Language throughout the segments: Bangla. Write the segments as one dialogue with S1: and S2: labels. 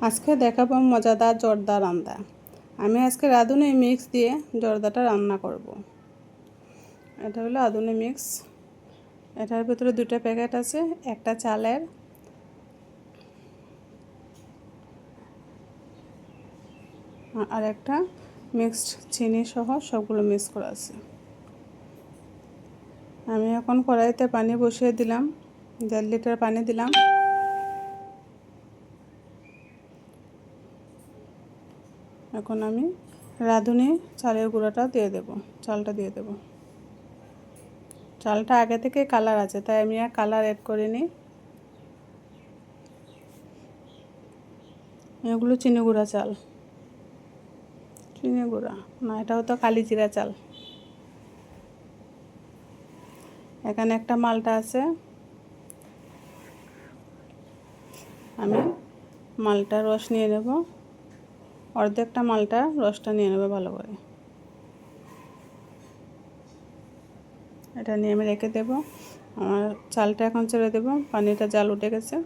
S1: আজকে দেখাবো মজাদার জর্দা রান্না। আমি আজকে রাঁধুনি মিক্স দিয়ে জর্দাটা রান্না করব। এটা হলো রাঁধুনি মিক্স। এটার ভিতরে দুটো প্যাকেট আছে, একটা চালের আর একটা মিক্সড চিনি সহ সবগুলো মিক্স করা আছে। আমি এখন কড়াইতে পানি বসিয়ে দিলাম, 1.5 লিটার পানি দিলাম। এখন আমি রাঁধুনি চালের গুঁড়োটা দিয়ে দেব, চালটা দিয়ে দেব। চালটা আগে থেকে কালার আছে, তাই আমি আর কালার অ্যাড করিনি। এগুলো চিনি গুঁড়া চাল, চিনি গুঁড়া না, এটা হতো কালি জিরা চাল। এখানে একটা মালটা আছে, আমি মালটার রস নিয়ে নেব, অর্ধেকটা মালটার রসটা নিয়ে নেব ভালো করে। এটা নিয়ে আমি রেখে দেব। আমার চালটা এখন ছেড়ে দেব, পানিটা জাল উঠে গেছে।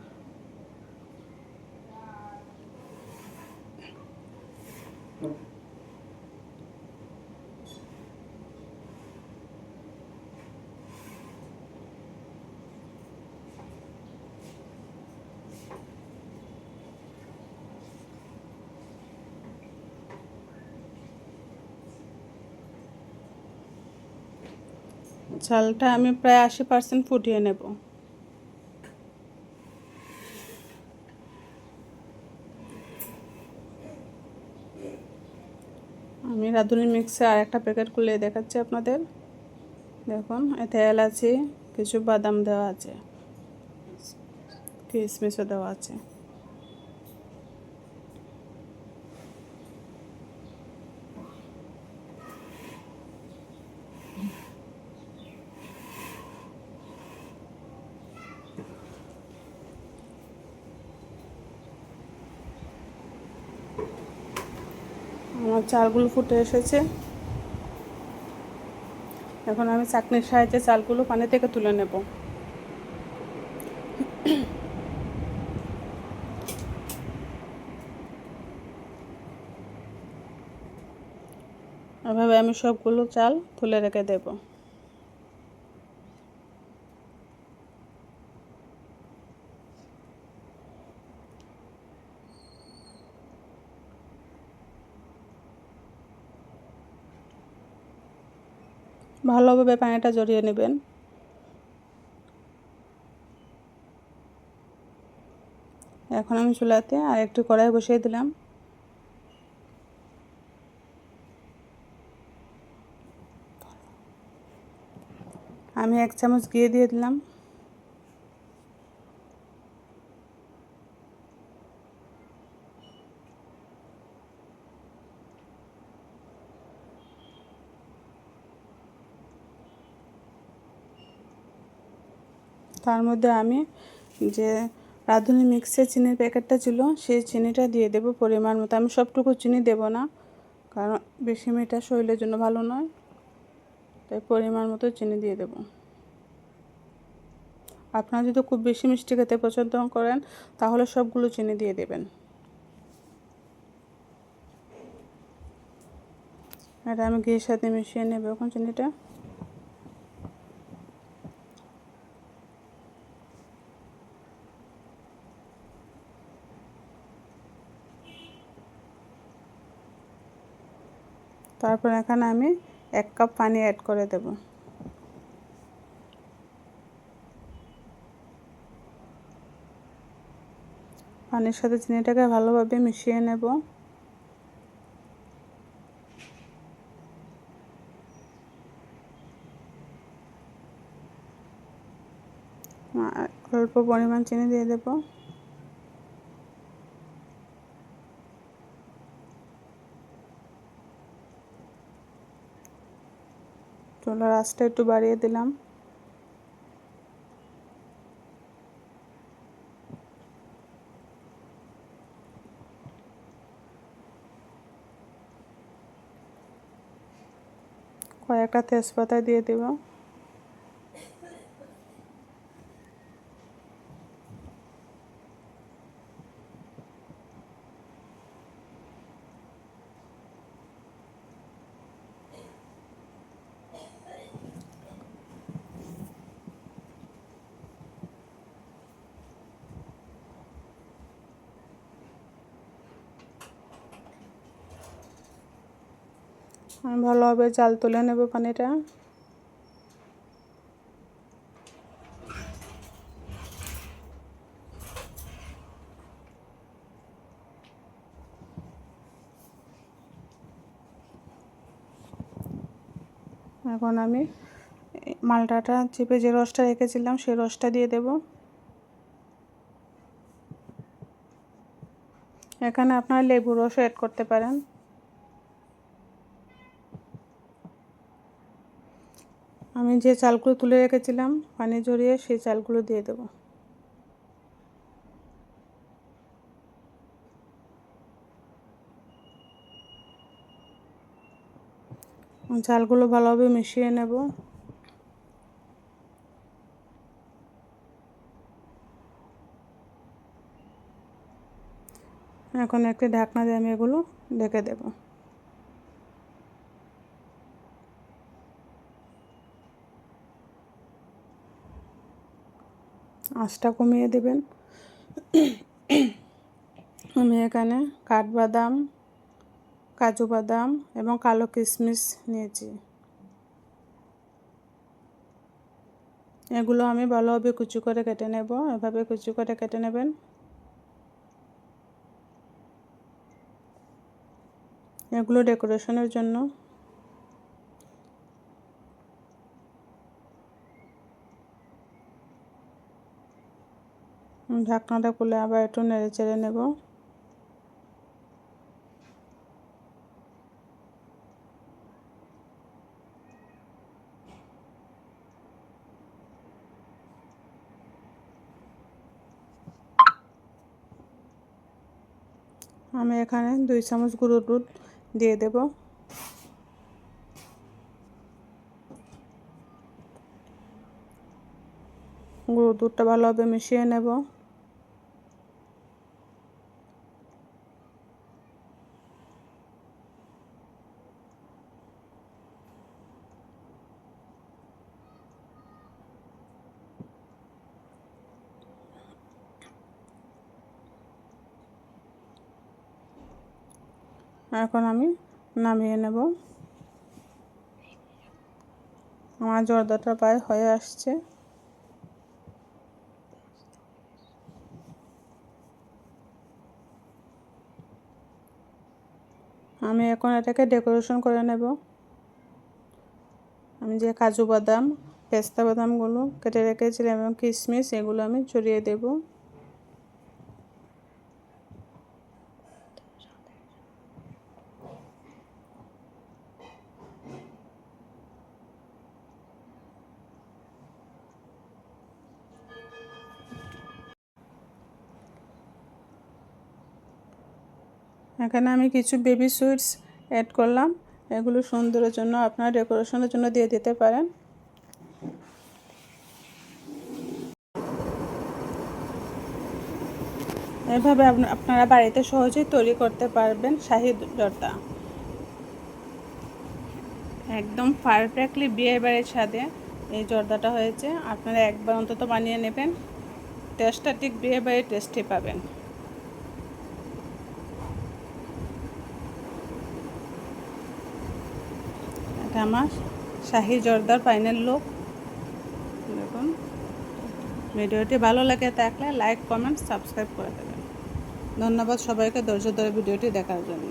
S1: চালটা আমি প্রায় 80% ফুটিয়ে নেব। আমি রাঁধুনি মিক্সে আর একটা প্যাকেট খুলে দেখাচ্ছি আপনাদের। দেখুন, এতে এলাচি, কিছু বাদাম দেওয়া আছে, কিশমিশও দেওয়া আছে। আমার চালগুলো ফুটে এসেছে। এখন আমি চাকনির সাহায্যে চালগুলো পানি থেকে তুলে নেব। এভাবে আমি সবগুলো চাল তুলে রেখে দেব। ভালোভাবে পানিটা জড়িয়ে নেবেন। এখন আমি চুলাতে আর একটু কড়াই বসিয়ে দিলাম। আমি 1 চামচ ঘি দিয়ে দিলাম। তার মধ্যে আমি যে রাঁধুনি মিক্সের চিনির প্যাকেটটা ছিল, সেই চিনিটা দিয়ে দেব পরিমাণ মতো। আমি সবটুকু চিনি দেব না, কারণ বেশি মিঠা শরীরের জন্য ভালো নয়, তাই পরিমাণ মতো চিনি দিয়ে দেব। আপনারা যদি খুব বেশি মিষ্টি খেতে পছন্দ করেন, তাহলে সবগুলো চিনি দিয়ে দেবেন। এটা আমি ঘির সাথে মিশিয়ে নেব এখন চিনিটা। তারপর এখানে আমি 1 কাপ পানি অ্যাড করে দেব। পানির সাথে চিনিটাকে ভালোভাবে মিশিয়ে নেব। অল্প পরিমাণ চিনি দিয়ে দেব। চুলার আঁচটা একটু বাড়িয়ে দিলাম। কয়েকটা তেজপাতা দিয়ে দেব। আমি ভালোভাবে জাল তুলে নেব পানিটা। এখন আমি মালটাটা চিপে যে রসটা রেখেছিলাম সেই রসটা দিয়ে দেব। এখানে আপনারা লেবুর রসও অ্যাড করতে পারেন। আমি যে চালগুলো তুলে রেখেছিলাম পানি ঝরিয়ে সেই চালগুলো দিয়ে দেব। চালগুলো ভালোভাবে মিশিয়ে নেব। এখন একটি ঢাকনা দিয়ে আমি এগুলো ঢেকে দেব। আঁচটা কমিয়ে দেবেন। আমি এখানে কাঠবাদাম, কাজু বাদাম এবং কালো কিশমিশ নিয়েছি। এগুলো আমি ভালোভাবে কুচি করে কেটে নেব। এভাবে কুচি করে কেটে নেবেন। এগুলো ডেকোরেশনের জন্য। ঢাকনাটা খুলে আবার একটু নেড়ে চেড়ে নেব। আমি এখানে 2 চামচ গুঁড়ো দুধ দিয়ে দেব। গুঁড়ো দুধটা ভালোভাবে মিশিয়ে নেব। এখন আমি নামিয়ে নেব। আমার জর্দাটা প্রায় হয়ে আসছে। আমি এখন এটাকে ডেকোরেশন করে নেব। আমি যে কাজু বাদাম, পেস্তা বাদামগুলো কেটে রেখেছিলাম এবং কিশমিশ এগুলো আমি ছড়িয়ে দেব। এখানে আমি কিছু বেবি সুইটস অ্যাড করলাম। এগুলো সুন্দরের জন্য আপনারা ডেকোরেশনের জন্য দিয়ে দিতে পারেন। এভাবে আপনারা বাড়িতে সহজেই তৈরি করতে পারবেন শাহী জর্দা। একদম পারফেক্টলি বিয়ে বাড়ির স্বাদে এই জর্দাটা হয়েছে। আপনারা একবার অন্তত বানিয়ে নেবেন। টেস্টটা ঠিক বিয়ে বাড়ির টেস্টই পাবেন। এটা আমার শাহী জর্দার ফাইনাল লুক। দেখুন, ভিডিওটি ভালো লাগে থাকলে লাইক, কমেন্ট, সাবস্ক্রাইব করে দেবেন। ধন্যবাদ সবাইকে ধৈর্য ধরে ভিডিওটি দেখার জন্য।